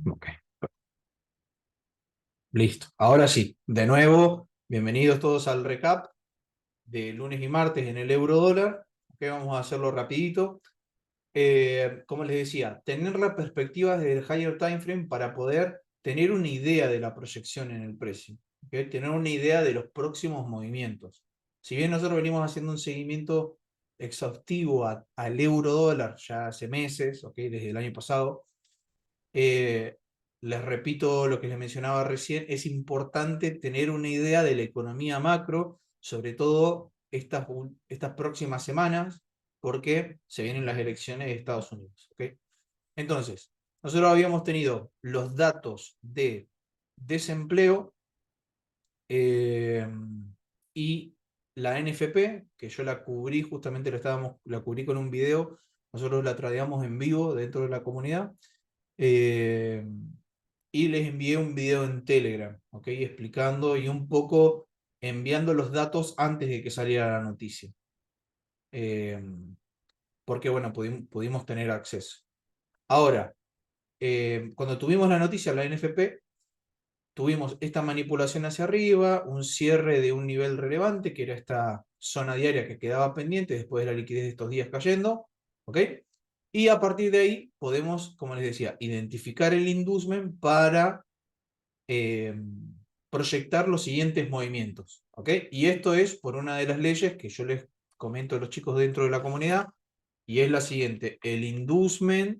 Ok, listo. Ahora sí, de nuevo, bienvenidos todos al recap de lunes y martes en el euro dólar. Ok, vamos a hacerlo rapidito. Como les decía, tener la perspectiva desde el higher time frame para poder tener una idea de la proyección en el precio. ¿Ok? Tener una idea de los próximos movimientos. Si bien nosotros venimos haciendo un seguimiento exhaustivo al euro dólar ya hace meses, ¿ok? Desde el año pasado. Eh, Les repito lo que les mencionaba recién, es importante tener una idea de la economía macro, sobre todo estas próximas semanas, porque se vienen las elecciones de Estados Unidos. ¿Ok? Entonces, nosotros habíamos tenido los datos de desempleo eh, y la NFP, que yo la cubrí, justamente la cubrí con un video, nosotros la tradeamos en vivo dentro de la comunidad. Eh, y les envié un video en Telegram, ¿ok? Explicando y un poco enviando los datos antes de que saliera la noticia. Eh, Porque, bueno, pudimos tener acceso. Ahora, cuando tuvimos la noticia, la NFP, tuvimos esta manipulación hacia arriba, un cierre de un nivel relevante, que era esta zona diaria que quedaba pendiente después de la liquidez de estos días cayendo, ¿ok? Y a partir de ahí podemos, como les decía, identificar el inducement para eh, proyectar los siguientes movimientos. ¿Ok? Y esto es por una de las leyes que yo les comento a los chicos dentro de la comunidad, y es la siguiente: el inducement,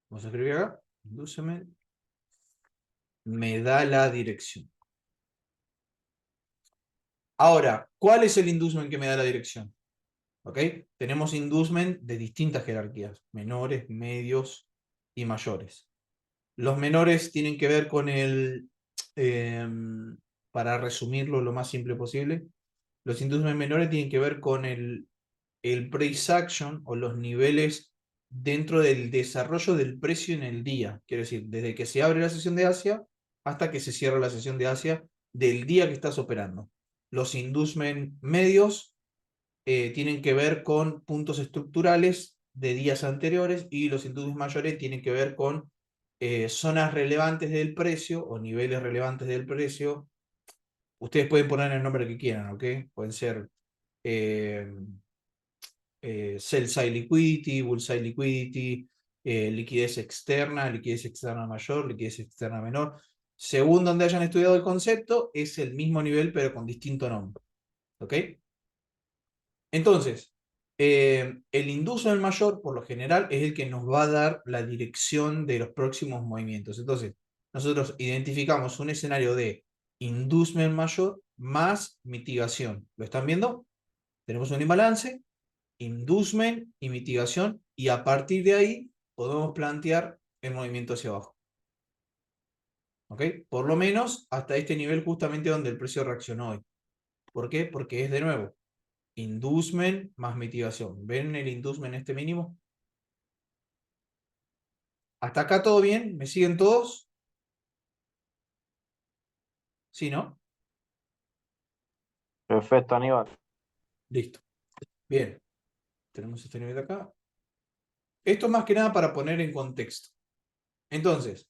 vamos a escribir acá, inducement me da la dirección. Ahora, ¿cuál es el inducement que me da la dirección? ¿Ok? Tenemos inducement de distintas jerarquías, menores, medios y mayores. Los menores tienen que ver con eh, para resumirlo lo más simple posible, los inducements menores tienen que ver con el price action o los niveles dentro del desarrollo del precio en el día. Quiero decir, desde que se abre la sesión de Asia hasta que se cierra la sesión de Asia del día que estás operando. Los inducements medios tienen que ver con puntos estructurales de días anteriores, y los inducements mayores tienen que ver con zonas relevantes del precio o niveles relevantes del precio. Ustedes pueden poner el nombre que quieran, ¿ok? Pueden ser eh, sell side liquidity, bull side liquidity, liquidez externa mayor, liquidez externa menor. Según donde hayan estudiado el concepto, es el mismo nivel pero con distinto nombre. ¿Ok? Entonces, el inducement mayor, por lo general, es el que nos va a dar la dirección de los próximos movimientos. Entonces, nosotros identificamos un escenario de inducement mayor más mitigación. ¿Lo están viendo? Tenemos un imbalance, inducement y mitigación, y a partir de ahí podemos plantear el movimiento hacia abajo. ¿Ok? Por lo menos hasta este nivel justamente donde el precio reaccionó hoy. ¿Por qué? Porque es de nuevo inducement más mitigación. ¿Ven el inducement este mínimo? ¿Hasta acá todo bien? ¿Me siguen todos? ¿Sí, no? Perfecto, Aníbal. Listo. Bien. Tenemos este nivel de acá. Esto más que nada para poner en contexto. Entonces,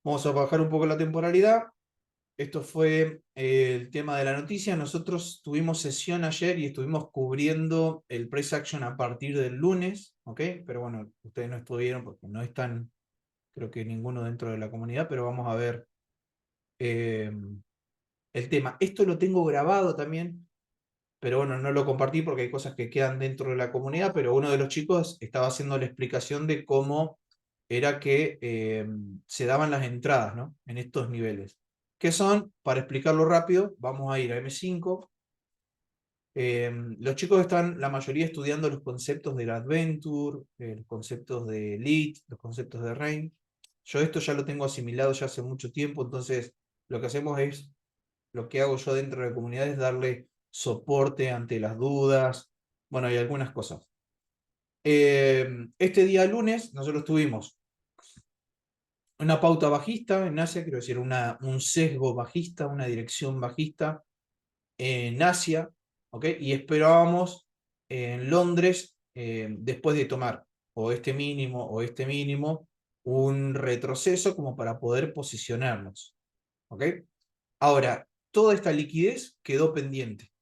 vamos a bajar un poco la temporalidad. Esto fue el tema de la noticia. Nosotros tuvimos sesión ayer y estuvimos cubriendo el price action a partir del lunes, ¿ok? Pero bueno, ustedes no estuvieron porque no están, creo que ninguno dentro de la comunidad, pero vamos a ver eh, el tema. Esto lo tengo grabado también, pero bueno, no lo compartí porque hay cosas que quedan dentro de la comunidad, pero uno de los chicos estaba haciendo la explicación de cómo era que se daban las entradas, ¿no? En estos niveles. ¿Qué son? Para explicarlo rápido, vamos a ir a M5. Los chicos están, la mayoría, estudiando los conceptos del Adventure, los conceptos de Elite, los conceptos de Rain. Yo esto ya lo tengo asimilado ya hace mucho tiempo, entonces lo que hacemos es, lo que hago yo dentro de la comunidad es darle soporte ante las dudas, bueno, hay algunas cosas. Este día lunes nosotros tuvimos una pauta bajista en Asia, quiero decir, un sesgo bajista, una dirección bajista en Asia, ¿ok? Y esperábamos en Londres, después de tomar o este mínimo, un retroceso como para poder posicionarnos. ¿Ok? Ahora, toda esta liquidez quedó pendiente.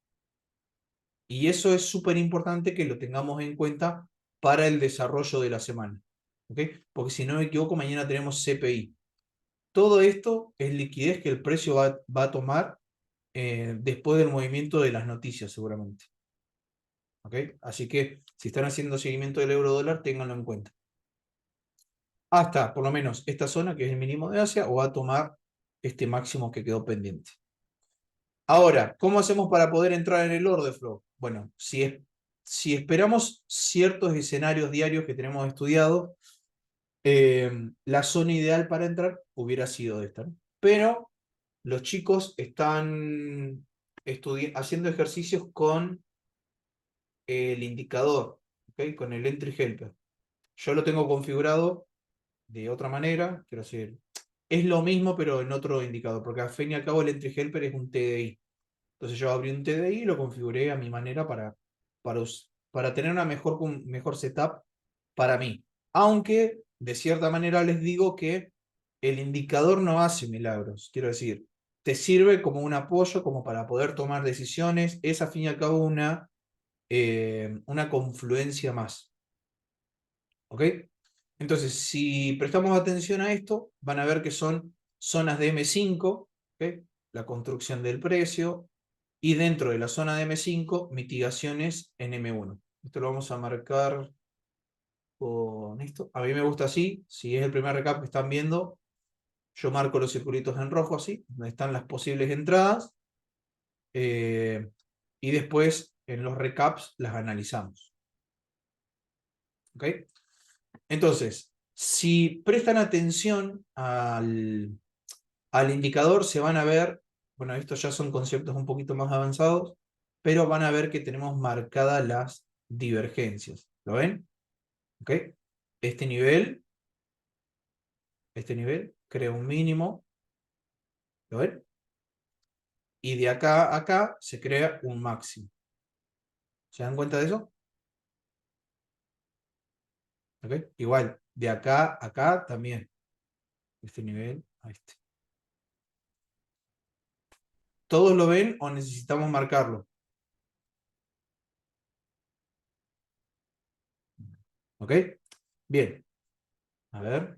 Y eso es súper importante que lo tengamos en cuenta para el desarrollo de la semana. ¿Ok? Porque si no me equivoco, mañana tenemos CPI. Todo esto es liquidez que el precio va a tomar después del movimiento de las noticias, seguramente. ¿Ok? Así que si están haciendo seguimiento del euro dólar, ténganlo en cuenta. Hasta por lo menos esta zona, que es el mínimo de Asia, o va a tomar este máximo que quedó pendiente. Ahora, ¿cómo hacemos para poder entrar en el order flow? Bueno, si esperamos ciertos escenarios diarios que tenemos estudiado, la zona ideal para entrar hubiera sido esta, ¿no? Pero los chicos están haciendo ejercicios con el indicador, ¿okay? Con el entry helper. Yo lo tengo configurado de otra manera, quiero decir, es lo mismo pero en otro indicador, porque al fin y al cabo el entry helper es un TDI. Entonces yo abrí un TDI y lo configuré a mi manera para tener una mejor setup para mí. Aunque de cierta manera les digo que el indicador no hace milagros. Quiero decir, te sirve como un apoyo, como para poder tomar decisiones. Es al fin y al cabo una confluencia más. ¿Ok? Entonces, si prestamos atención a esto, van a ver que son zonas de M5, ¿ok? La construcción del precio, y dentro de la zona de M5, mitigaciones en M1. Esto lo vamos a marcar con esto. A mí me gusta así. Si es el primer recap que están viendo, yo marco los circulitos en rojo así, donde están las posibles entradas. Y después en los recaps las analizamos. ¿Ok? Entonces, si prestan atención al indicador, se van a ver, bueno, estos ya son conceptos un poquito más avanzados, pero van a ver que tenemos marcadas las divergencias. ¿Lo ven? ¿Ok? Este nivel, crea un mínimo. ¿Lo ven? Y de acá a acá se crea un máximo. ¿Se dan cuenta de eso? ¿Ok? Igual, de acá a acá también. Este nivel a este. ¿Todos lo ven o necesitamos marcarlo? ¿Ok? Bien. A ver.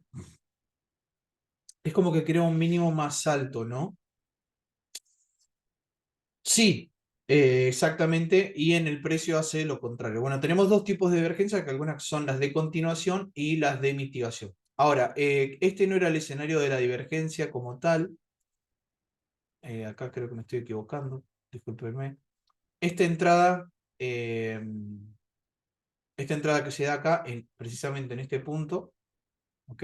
Es como que crea un mínimo más alto, ¿no? Sí, exactamente. Y en el precio hace lo contrario. Bueno, tenemos dos tipos de divergencia, que algunas son las de continuación y las de mitigación. Ahora, este no era el escenario de la divergencia como tal. Acá creo que me estoy equivocando. Discúlpenme. Esta entrada, eh, esta entrada que se da acá, precisamente en este punto, ¿ok?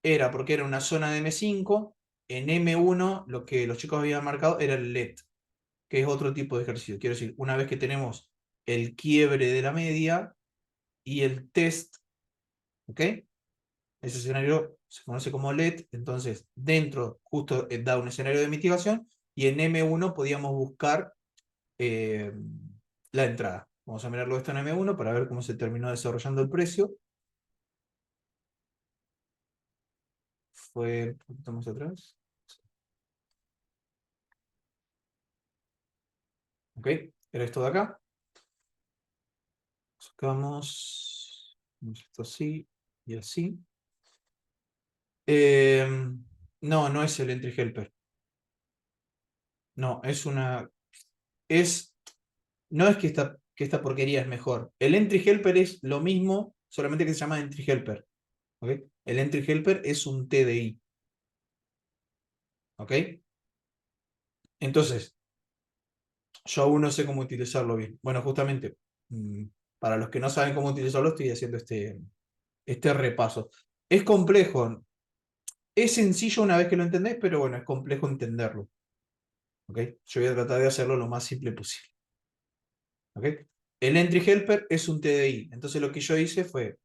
Era porque era una zona de M5. En M1 lo que los chicos habían marcado era el LED, que es otro tipo de ejercicio. Quiero decir, una vez que tenemos el quiebre de la media y el test, ¿ok? Ese escenario se conoce como LED, entonces dentro justo da un escenario de mitigación y en M1 podíamos buscar eh, la entrada. Vamos a mirarlo esto en M1 para ver cómo se terminó desarrollando el precio. Fue un poquito más atrás. ¿Ok? Era esto de acá. Sacamos esto así y así. Eh, no, no es el entry helper. No, es una. Es. No es que esta porquería es mejor. El entry helper es lo mismo, solamente que se llama entry helper. ¿Ok? El entry helper es un TDI. ¿Ok? Entonces, yo aún no sé cómo utilizarlo bien. Bueno, justamente, para los que no saben cómo utilizarlo, estoy haciendo este repaso. Es complejo. Es sencillo una vez que lo entendés, pero bueno, es complejo entenderlo. ¿Ok? Yo voy a tratar de hacerlo lo más simple posible. ¿Ok? El entry helper es un TDI. Entonces lo que yo hice fue,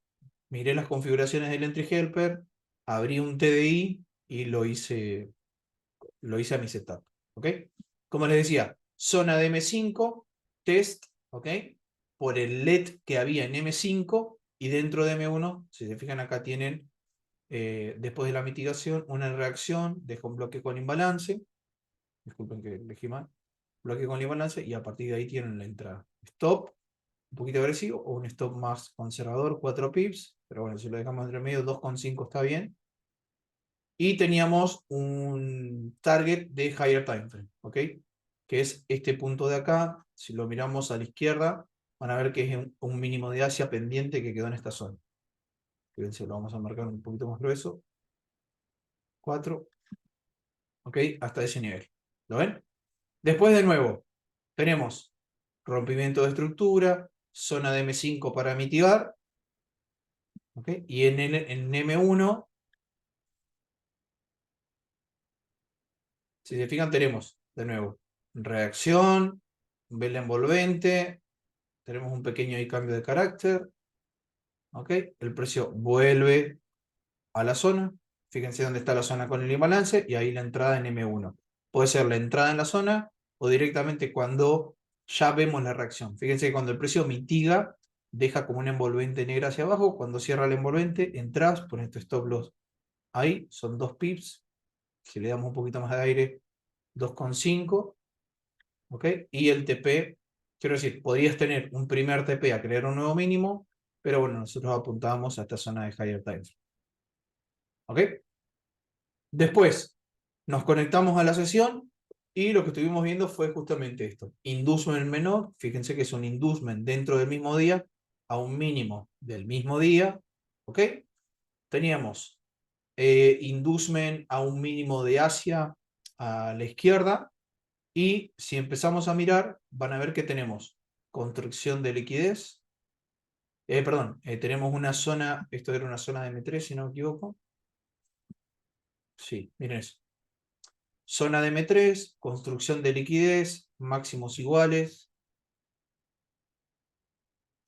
miré las configuraciones del entry helper, abrí un TDI y lo hice a mi setup. ¿Ok? Como les decía, zona de M5, test, ¿ok? Por el LED que había en M5 y dentro de M1, si se fijan acá tienen Después de la mitigación, una reacción, deja un bloque con imbalance. Disculpen que elegí mal. Bloque con imbalance y a partir de ahí tienen la entrada. Stop, un poquito agresivo, o un stop más conservador, 4 pips. Pero bueno, si lo dejamos entre medio, 2,5 está bien. Y teníamos un target de higher time frame, ¿ok? Que es este punto de acá. Si lo miramos a la izquierda, van a ver que es un mínimo de Asia pendiente que quedó en esta zona. Fíjense, lo vamos a marcar un poquito más grueso. 4, ¿ok? Hasta ese nivel. ¿Lo ven? Después de nuevo, tenemos rompimiento de estructura, zona de M5 para mitigar, ¿ok? Y en M1, si se fijan, tenemos de nuevo reacción, vela envolvente, tenemos un pequeño ahí cambio de carácter, ¿ok? El precio vuelve a la zona, fíjense dónde está la zona con el imbalance, y ahí la entrada en M1. Puede ser la entrada en la zona, o directamente cuando ya vemos la reacción. Fíjense que cuando el precio mitiga, deja como una envolvente negra hacia abajo, cuando cierra el envolvente, entras, pones tu stop loss ahí, son 2 pips, si le damos un poquito más de aire, 2,5, ¿ok? Y el TP, quiero decir, podrías tener un primer TP a crear un nuevo mínimo, pero bueno, nosotros apuntábamos a esta zona de higher time, ¿ok? Después nos conectamos a la sesión y lo que estuvimos viendo fue justamente esto. Inducement menor, fíjense que es un inducement dentro del mismo día a un mínimo del mismo día, ¿ok? Teníamos inducement a un mínimo de Asia a la izquierda, y si empezamos a mirar van a ver que tenemos construcción de liquidez, perdón, tenemos una zona, esto era una zona de M3 si no me equivoco, sí, miren eso. Zona de M3, construcción de liquidez, máximos iguales.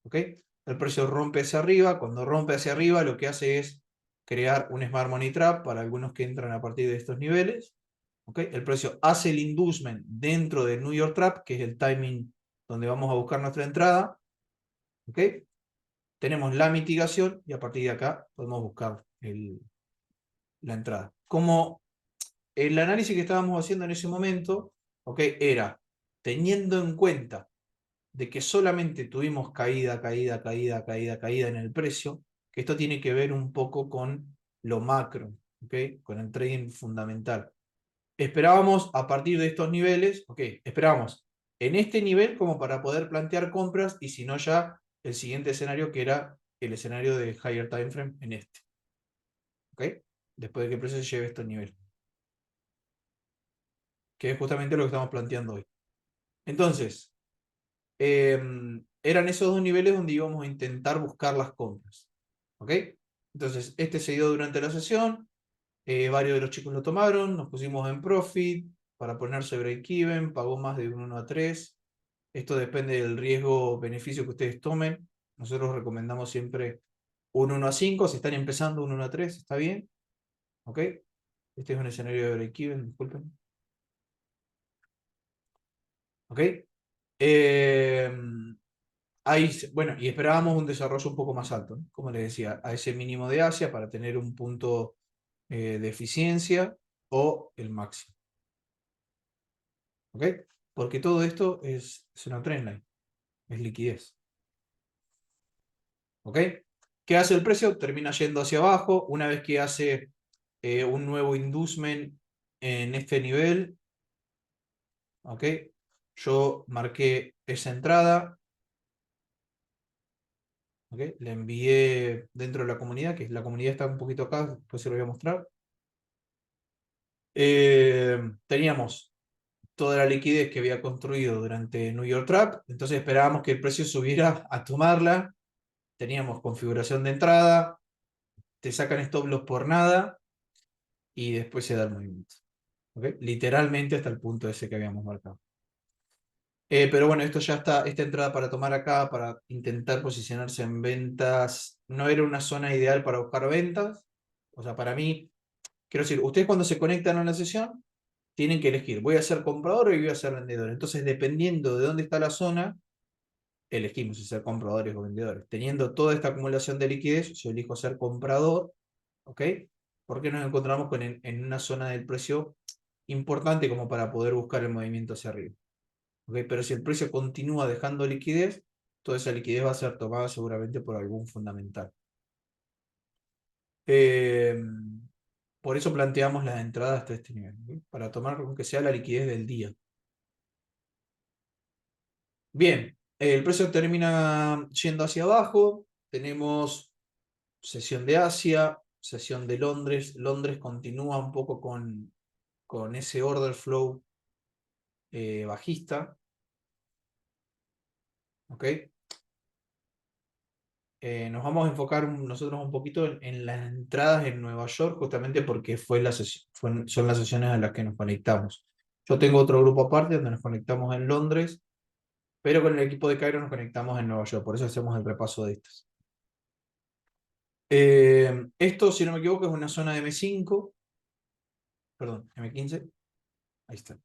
¿Ok? El precio rompe hacia arriba. Cuando rompe hacia arriba, lo que hace es crear un Smart Money Trap para algunos que entran a partir de estos niveles. ¿Ok? El precio hace el inducement dentro del New York Trap, que es el timing donde vamos a buscar nuestra entrada. ¿Ok? Tenemos la mitigación y a partir de acá podemos buscar la entrada. Como el análisis que estábamos haciendo en ese momento, ¿ok? Era teniendo en cuenta de que solamente tuvimos caída, caída, caída, caída, caída en el precio, que esto tiene que ver un poco con lo macro, ¿ok? Con el trading fundamental. Esperábamos a partir de estos niveles, ¿ok? Esperábamos en este nivel como para poder plantear compras, y si no ya el siguiente escenario, que era el escenario de higher time frame en este, ¿ok? Después de que el precio lleve a estos niveles, que es justamente lo que estamos planteando hoy. Entonces, eran esos dos niveles donde íbamos a intentar buscar las compras. ¿Ok? Entonces, este se dio durante la sesión, varios de los chicos lo tomaron, nos pusimos en profit para ponerse break-even, pagó más de un 1 a 3. Esto depende del riesgo-beneficio que ustedes tomen. Nosotros recomendamos siempre un 1 a 5, si están empezando un 1 a 3, está bien. ¿Ok? Este es un escenario de break-even, disculpen. ¿Ok? Eh, Ahí, bueno, y esperábamos un desarrollo un poco más alto, ¿no? Como les decía, a ese mínimo de Asia para tener un punto de eficiencia o el máximo. ¿Ok? Porque todo esto es una trendline, es liquidez. ¿Ok? ¿Qué hace el precio? Termina yendo hacia abajo. Una vez que hace un nuevo inducement en este nivel, ¿ok? Yo marqué esa entrada, ¿ok? Le envié dentro de la comunidad, que la comunidad está un poquito acá, después se lo voy a mostrar. Teníamos toda la liquidez que había construido durante New York Trap, entonces esperábamos que el precio subiera a tomarla, teníamos configuración de entrada, te sacan stop loss por nada y después se da el movimiento. ¿Okay? Literalmente hasta el punto ese que habíamos marcado. Pero bueno, esto ya está, esta entrada para tomar acá, para intentar posicionarse en ventas, no era una zona ideal para buscar ventas. O sea, para mí, quiero decir, ustedes cuando se conectan a una sesión, tienen que elegir, ¿voy a ser comprador o voy a ser vendedor? Entonces, dependiendo de dónde está la zona, elegimos si ser compradores o vendedores. Teniendo toda esta acumulación de liquidez, yo elijo ser comprador, ¿ok? Porque nos encontramos en una zona del precio importante como para poder buscar el movimiento hacia arriba. ¿Ok? Pero si el precio continúa dejando liquidez, toda esa liquidez va a ser tomada seguramente por algún fundamental. Eh, por eso planteamos las entradas hasta este nivel, ¿ok? Para tomar aunque sea la liquidez del día. Bien, el precio termina yendo hacia abajo. Tenemos sesión de Asia, sesión de Londres. Londres continúa un poco con ese order flow bajista. ¿Ok? Nos vamos a enfocar nosotros un poquito en las entradas en Nueva York, justamente porque son las sesiones a las que nos conectamos. Yo tengo otro grupo aparte donde nos conectamos en Londres, pero con el equipo de Cairo nos conectamos en Nueva York, por eso hacemos el repaso de estas. Esto, si no me equivoco, es una zona de M5, perdón, M15, ahí está.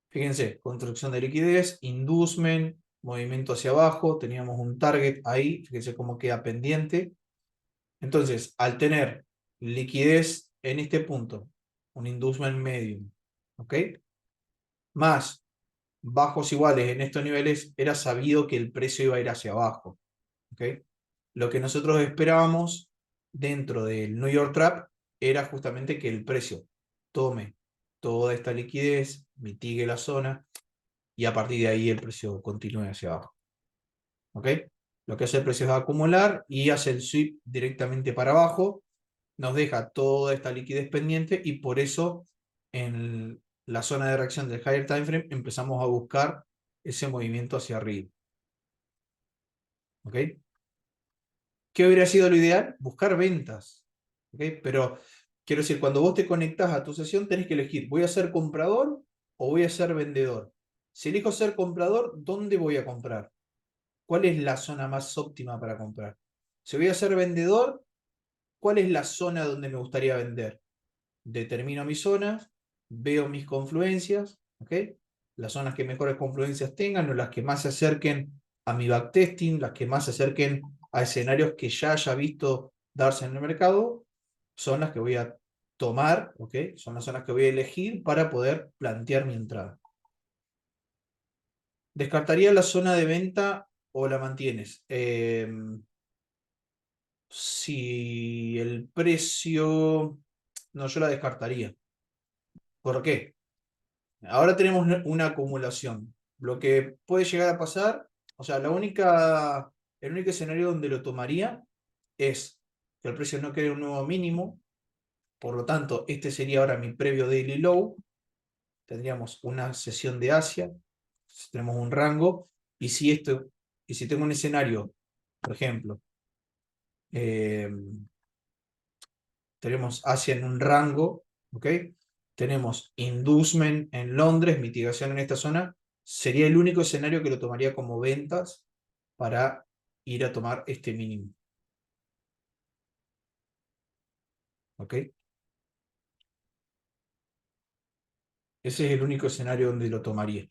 Fíjense, construcción de liquidez, inducement, movimiento hacia abajo, teníamos un target ahí, fíjense cómo queda pendiente. Entonces, al tener liquidez en este punto, un inducement medium, ¿ok? Más bajos iguales en estos niveles, era sabido que el precio iba a ir hacia abajo, ¿ok? Lo que nosotros esperábamos dentro del New York Trap era justamente que el precio tome toda esta liquidez, mitigue la zona y a partir de ahí el precio continúe hacia abajo, ¿ok? Lo que hace el precio es acumular y hace el sweep directamente para abajo, nos deja toda esta liquidez pendiente y por eso en la zona de reacción del higher time frame empezamos a buscar ese movimiento hacia arriba. ¿Ok? ¿Qué hubiera sido lo ideal? Buscar ventas. ¿Ok? Pero quiero decir, cuando vos te conectás a tu sesión tenés que elegir, ¿voy a ser comprador o voy a ser vendedor? Si elijo ser comprador, ¿dónde voy a comprar? ¿Cuál es la zona más óptima para comprar? Si voy a ser vendedor, ¿cuál es la zona donde me gustaría vender? Determino mis zonas, veo mis confluencias, ¿ok? Las zonas que mejores confluencias tengan o las que más se acerquen a mi backtesting, las que más se acerquen a escenarios que ya haya visto darse en el mercado, son las que voy a tomar, ¿ok? Son las zonas que voy a elegir para poder plantear mi entrada. ¿Descartaría la zona de venta o la mantienes? Si el precio... No, yo la descartaría. ¿Por qué? Ahora tenemos una acumulación. Lo que puede llegar a pasar, o sea, el único escenario donde lo tomaría es que el precio no quede un nuevo mínimo. Por lo tanto, este sería ahora mi previo daily low. Tendríamos una sesión de Asia, tenemos un rango. Y si tengo un escenario, por ejemplo, eh, tenemos Asia en un rango, ¿ok? Tenemos inducement en Londres, mitigación en esta zona. Sería el único escenario que lo tomaría como ventas para ir a tomar este mínimo, ¿ok? Ese es el único escenario donde lo tomaría.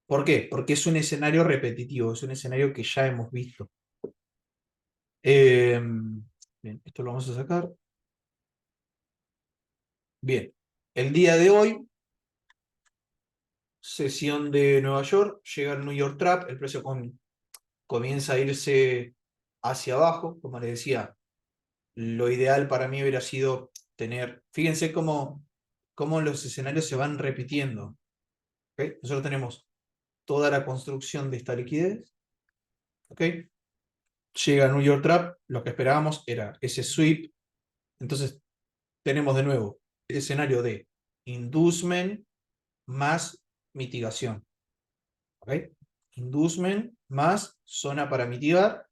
¿Por qué? Porque es un escenario repetitivo, es un escenario que ya hemos visto. Bien, esto lo vamos a sacar. Bien, el día de hoy, sesión de Nueva York, llega el New York Trap, el precio comienza a irse hacia abajo, como les decía, lo ideal para mí hubiera sido tener, fíjense cómo los escenarios se van repitiendo, ¿okay? Nosotros tenemos toda la construcción de esta liquidez, ¿okay? Llega New York Trap, lo que esperábamos era ese sweep, entonces tenemos de nuevo el escenario de inducement más mitigación, ¿okay? Inducement más zona para mitigar,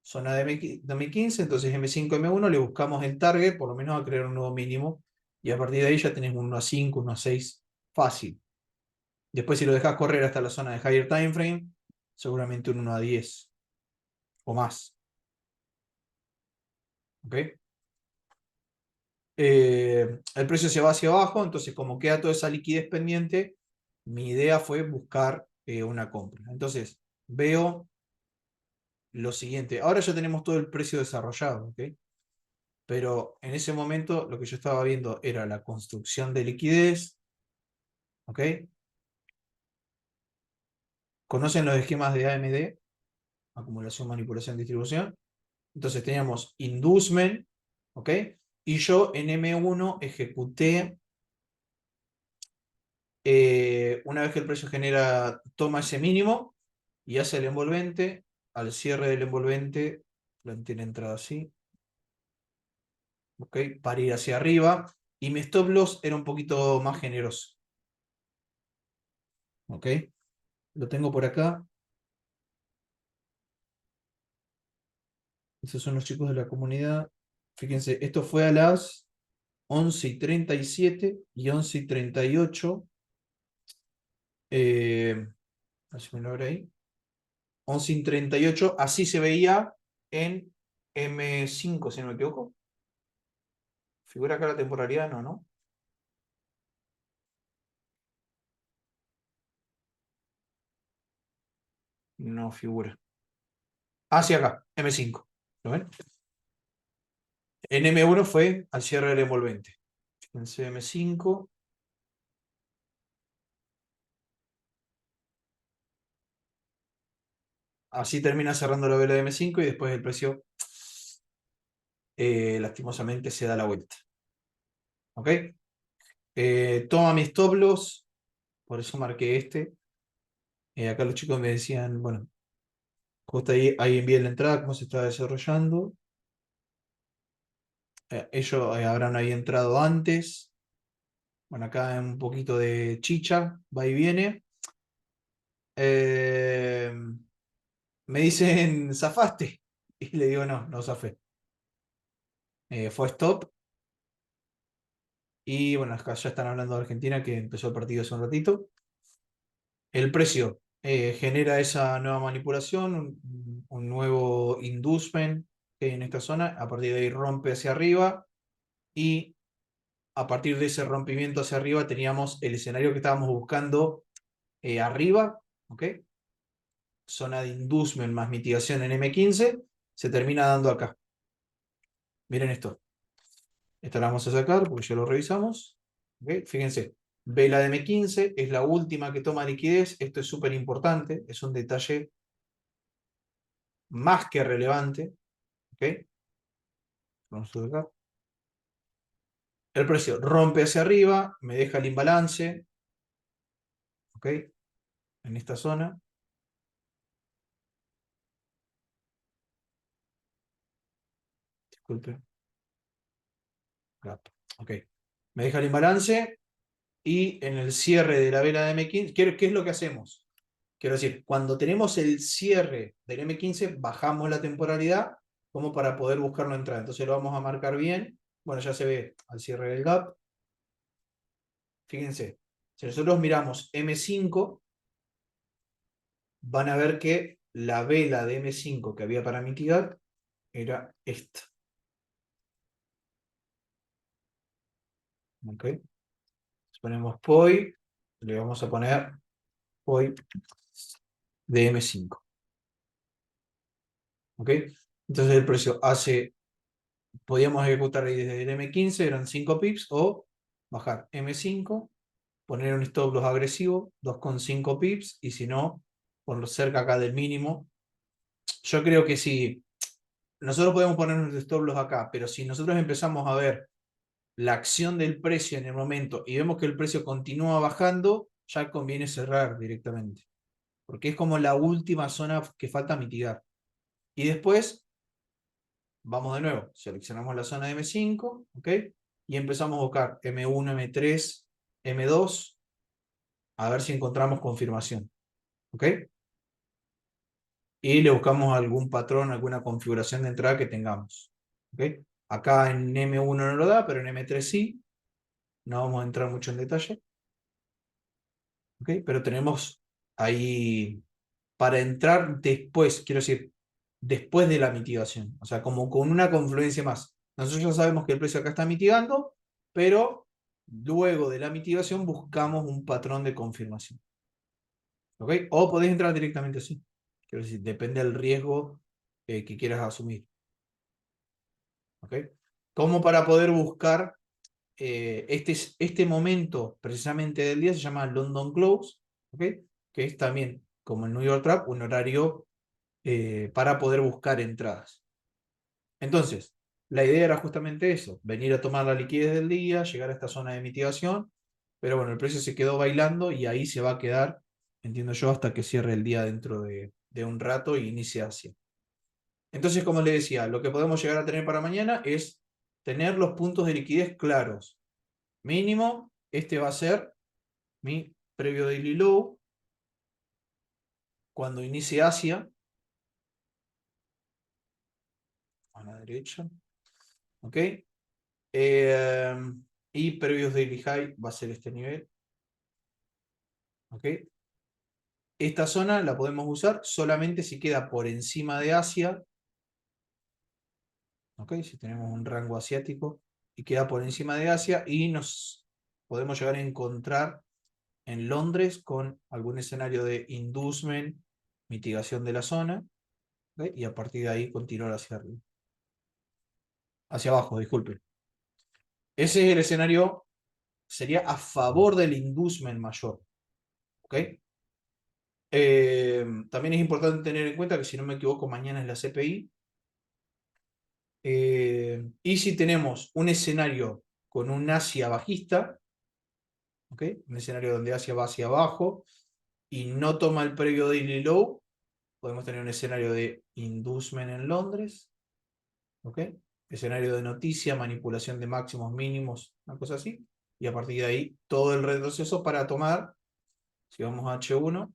zona de M15, entonces M5, M1, le buscamos el target, por lo menos a crear un nuevo mínimo, y a partir de ahí ya tenés un 1 a 5, 1 a 6, fácil. Después si lo dejas correr hasta la zona de higher time frame, seguramente un 1 a 10 o más. ¿Ok? El precio se va hacia abajo, entonces como queda toda esa liquidez pendiente, mi idea fue buscar una compra. Entonces, veo lo siguiente. Ahora ya tenemos todo el precio desarrollado, ¿ok? pero en ese momento lo que yo estaba viendo era la construcción de liquidez, ¿ok? ¿Conocen los esquemas de AMD? Acumulación, manipulación, distribución. Entonces teníamos inducement, ¿ok? Y yo en M1 ejecuté, una vez que el precio genera, toma ese mínimo y hace el envolvente, al cierre del envolvente, tiene entrada así, ¿ok? Para ir hacia arriba, y mi stop loss era un poquito más generoso, ¿ok? Lo tengo por acá. Esos son los chicos de la comunidad. Fíjense, esto fue a las 11:37 y 11:38. A ver si me lo abre ahí. 11:38, así se veía en M5, si no me equivoco. ¿Figura acá la temporalidad? No, ¿no? No figura. Ah, sí, acá, M5. ¿Lo ven? En M1 fue al cierre del envolvente. Fíjense, M5. Así termina cerrando la vela de M5 y después el precio, lastimosamente, se da la vuelta. ¿Ok? Toma mi stop loss, por eso marqué este. Acá los chicos me decían, bueno, justo ahí envié la entrada, cómo se está desarrollando. Ellos habrán ahí entrado antes. Bueno, acá un poquito de chicha, va y viene. Eh, Me dicen, ¿zafaste? Y le digo, no, no zafé. Fue stop. Y bueno, acá ya están hablando de Argentina, que empezó el partido hace un ratito. El precio genera esa nueva manipulación, un nuevo inducement que hay en esta zona. A partir de ahí rompe hacia arriba. Y a partir de ese rompimiento hacia arriba teníamos el escenario que estábamos buscando arriba, ¿ok? Zona de inducement más mitigación en M15, se termina dando acá. Miren esto. Esta la vamos a sacar porque ya lo revisamos. ¿Ok? Fíjense, vela de M15 es la última que toma liquidez. Esto es súper importante, es un detalle más que relevante. ¿Ok? Vamos a acá. El precio rompe hacia arriba, me deja el imbalance. ¿Ok? En esta zona. Disculpe. Gap. Ok. Me deja el imbalance y en el cierre de la vela de M15, ¿qué es lo que hacemos? Quiero decir, cuando tenemos el cierre del M15, bajamos la temporalidad como para poder buscarlo entrada. Entonces lo vamos a marcar bien. Bueno, ya se ve al cierre del gap. Fíjense, si nosotros miramos M5, van a ver que la vela de M5 que había para mitigar era esta. ¿Ok? Ponemos POI, le vamos a poner POI de M5. ¿Ok? Entonces el precio podíamos ejecutar ahí desde el M15, eran 5 pips, o bajar M5, poner un stop loss agresivo, 2,5 pips, y si no, por cerca acá del mínimo. Yo creo que si nosotros podemos poner un stop loss acá, pero si nosotros empezamos a ver la acción del precio en el momento y vemos que el precio continúa bajando, ya conviene cerrar directamente, porque es como la última zona que falta mitigar. Y después, vamos de nuevo, seleccionamos la zona de M5, ¿ok? Y empezamos a buscar M1, M3, M2, a ver si encontramos confirmación, ¿ok? Y le buscamos algún patrón, alguna configuración de entrada que tengamos, ¿ok? Acá en M1 no lo da, pero en M3 sí. No vamos a entrar mucho en detalle, ¿ok? Pero tenemos ahí para entrar después, quiero decir, después de la mitigación, o sea, como con una confluencia más. Nosotros ya sabemos que el precio acá está mitigando, pero luego de la mitigación buscamos un patrón de confirmación, ¿ok? O podés entrar directamente así, quiero decir, depende del riesgo que quieras asumir, ¿ok? como para poder buscar este momento precisamente del día se llama London Close, ¿ok? Que es también, como el New York Trap, un horario para poder buscar entradas. Entonces, la idea era justamente eso, venir a tomar la liquidez del día, llegar a esta zona de mitigación, pero bueno, el precio se quedó bailando y ahí se va a quedar, entiendo yo, hasta que cierre el día dentro de un rato y inicie Asia. Entonces, como les decía, lo que podemos llegar a tener para mañana es tener los puntos de liquidez claros. Mínimo, este va a ser mi previo daily low cuando inicie Asia, a la derecha, ¿ok? Eh, y previos daily high va a ser este nivel, ¿ok? Esta zona la podemos usar solamente si queda por encima de Asia, ¿ok? Si tenemos un rango asiático y queda por encima de Asia y nos podemos llegar a encontrar en Londres con algún escenario de inducement, mitigación de la zona, ¿ok? Y a partir de ahí continuar hacia arriba. Hacia abajo, disculpen. Ese es el escenario, sería a favor del inducement mayor, ¿ok? También es importante tener en cuenta que, si no me equivoco, mañana es la CPI. Y si tenemos un escenario con un Asia bajista, ¿okay? Un escenario donde Asia va hacia abajo y no toma el previo daily low, podemos tener un escenario de inducement en Londres, ¿okay? Escenario de noticia, manipulación de máximos mínimos, una cosa así, y a partir de ahí todo el retroceso para tomar, si vamos a H1,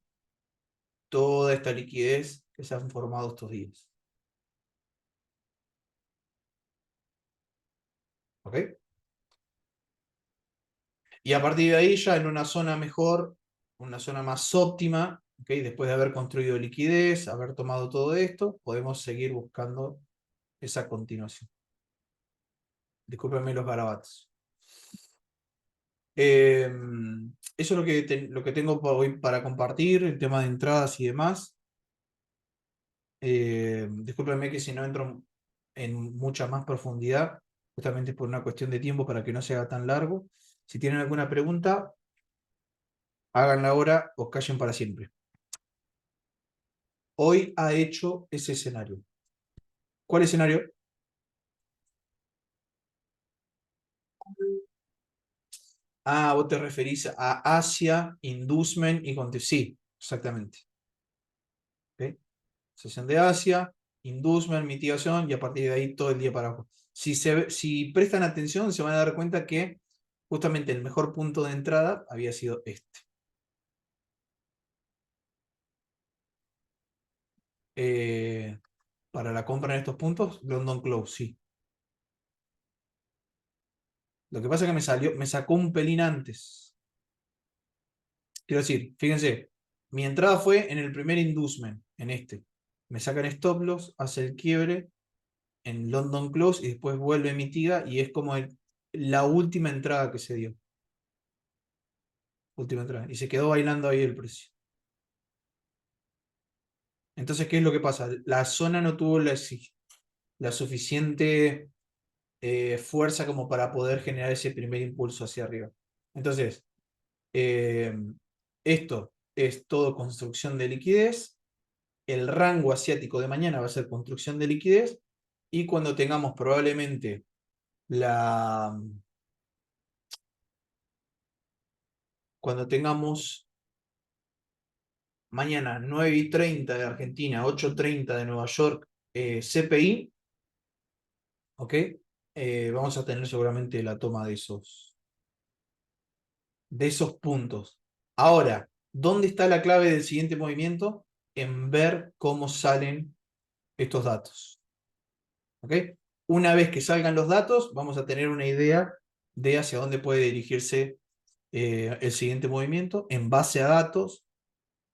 toda esta liquidez que se han formado estos días. ¿Ok? Y a partir de ahí, ya en una zona mejor, una zona más óptima, ¿okay? Después de haber construido liquidez, haber tomado todo esto, podemos seguir buscando esa continuación. Discúlpenme los garabatos. Eso es lo que tengo hoy para compartir, el tema de entradas y demás. Discúlpenme que si no entro en mucha más profundidad, justamente por una cuestión de tiempo para que no sea tan largo. Si tienen alguna pregunta, háganla ahora o callen para siempre. Hoy ha hecho ese escenario. ¿Cuál escenario? Ah, vos te referís a Asia, Inducement y Sí, exactamente. ¿Okay? Sesión de Asia, Inducement, mitigación y a partir de ahí todo el día para abajo. Si prestan atención, se van a dar cuenta que justamente el mejor punto de entrada había sido este. Para la compra en estos puntos, London Close, sí. Lo que pasa es que me sacó un pelín antes. Quiero decir, fíjense, mi entrada fue en el primer inducement, en este. Me sacan stop loss, hace el quiebre en London Close y después vuelve, mitiga y es como la última entrada que se dio. Última entrada. Y se quedó bailando ahí el precio. Entonces, ¿qué es lo que pasa? La zona no tuvo la suficiente fuerza como para poder generar ese primer impulso hacia arriba. Entonces, eh, esto es todo construcción de liquidez. El rango asiático de mañana va a ser construcción de liquidez. Y cuando tengamos probablemente cuando tengamos mañana 9:30 de Argentina, 8:30 de Nueva York, CPI, ¿ok? Vamos a tener seguramente la toma de esos puntos. Ahora, ¿dónde está la clave del siguiente movimiento? En ver cómo salen estos datos. ¿Ok? Una vez que salgan los datos, vamos a tener una idea de hacia dónde puede dirigirse el siguiente movimiento en base a datos,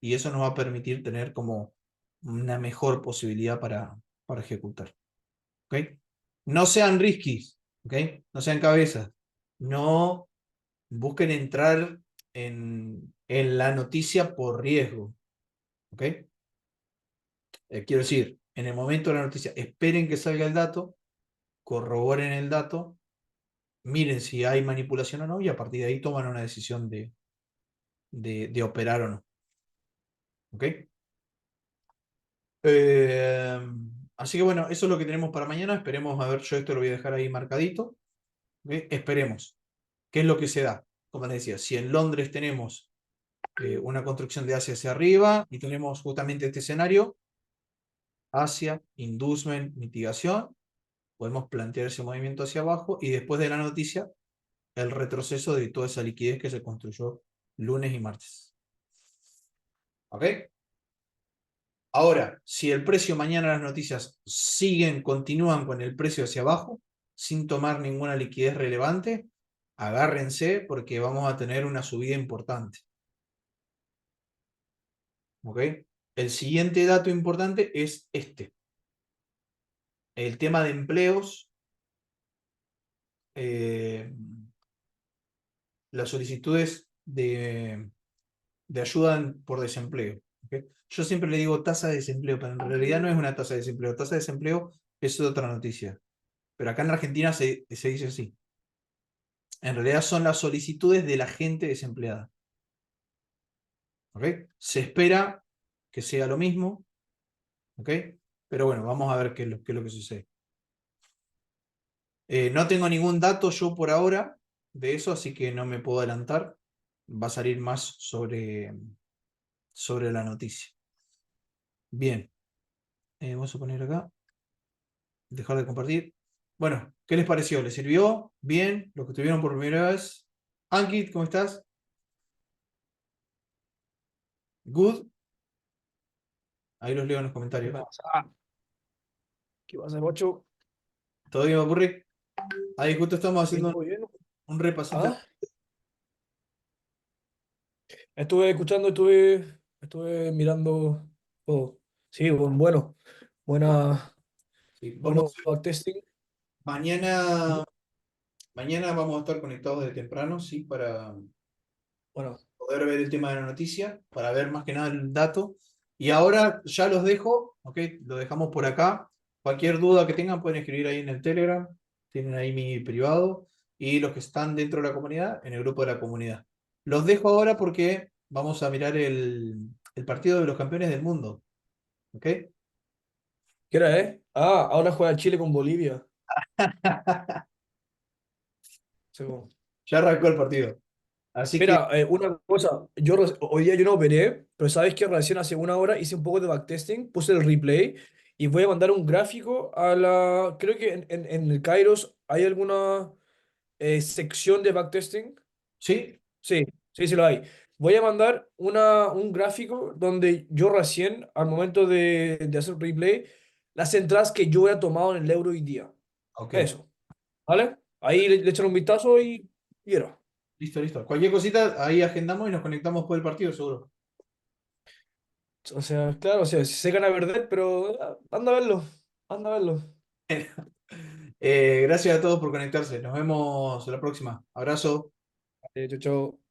y eso nos va a permitir tener como una mejor posibilidad para ejecutar. ¿Ok? No sean risquis, ¿ok? No sean cabezas. No busquen entrar en la noticia por riesgo. ¿Ok? Quiero decir, en el momento de la noticia, esperen que salga el dato corroboren el dato, miren si hay manipulación o no, y a partir de ahí toman una decisión de operar o no. ¿Ok? Eh, Así que bueno, eso es lo que tenemos para mañana. Esperemos, a ver, yo esto lo voy a dejar ahí marcadito. ¿Ok? Esperemos. ¿Qué es lo que se da? Como les decía, si en Londres tenemos una construcción de Asia hacia arriba y tenemos justamente este escenario, Asia, inducement, mitigación, podemos plantear ese movimiento hacia abajo y después de la noticia, el retroceso de toda esa liquidez que se construyó lunes y martes. ¿Ok? Ahora, si el precio mañana las noticias continúan con el precio hacia abajo, sin tomar ninguna liquidez relevante, agárrense porque vamos a tener una subida importante. ¿Ok? El siguiente dato importante es este. El tema de empleos, las solicitudes de ayuda por desempleo. ¿Ok? Yo siempre le digo tasa de desempleo, pero en realidad no es una tasa de desempleo. Tasa de desempleo es otra noticia. Pero acá en Argentina se dice así. En realidad son las solicitudes de la gente desempleada. ¿Ok? Se espera que sea lo mismo. ¿Ok? Pero bueno, vamos a ver qué es lo que sucede. No tengo ningún dato yo por ahora de eso, así que no me puedo adelantar. Va a salir más sobre la noticia. Bien, vamos a poner acá, dejar de compartir. Bueno, ¿qué les pareció? ¿Les sirvió? ¿Bien? ¿Los que estuvieron por primera vez? Ankit, ¿cómo estás? ¿Good? Ahí los leo en los ¿Qué comentarios. pasa? ¿Qué pasa, Pocho? ¿Todo bien, Papurri? Ahí justo estamos Bien, haciendo todo bien. un repasito. Ah, estuve escuchando, estuve mirando todo. Sí, bueno, buena, Sí, bueno backtesting. mañana, Ujú. mañana vamos a estar conectados de temprano, sí, para Bueno, poder ver el tema de la noticia, para ver más que nada el dato. Y ahora ya los dejo, ¿ok? Lo dejamos por acá. Cualquier duda que tengan pueden escribir ahí en el Telegram, tienen ahí mi privado, y los que están dentro de la comunidad, en el grupo de la comunidad. Los dejo ahora porque vamos a mirar el partido de los campeones del mundo, ¿ok? ¿qué hora es? Ah, ahora juega Chile con Bolivia. Sí, como- Ya arrancó el partido. Así que, Mira, una cosa, hoy día yo no operé, pero sabes que recién hace una hora hice un poco de backtesting, puse el replay y voy a mandar un gráfico a la... Creo que en el Kairos hay alguna sección de backtesting. sí, Sí, sí, sí lo hay. Voy a mandar un gráfico donde yo recién, al momento de hacer replay, las entradas que yo he tomado en el euro hoy día. ok. Eso, ¿vale? Ahí le echan un vistazo y era. Listo, listo. Cualquier cosita, ahí agendamos y nos conectamos por el partido, seguro. O sea, claro, o sea, si se gana a perder, pero anda a verlo, anda a verlo. Gracias a todos por conectarse. Nos vemos la próxima. Abrazo. Chau, chau.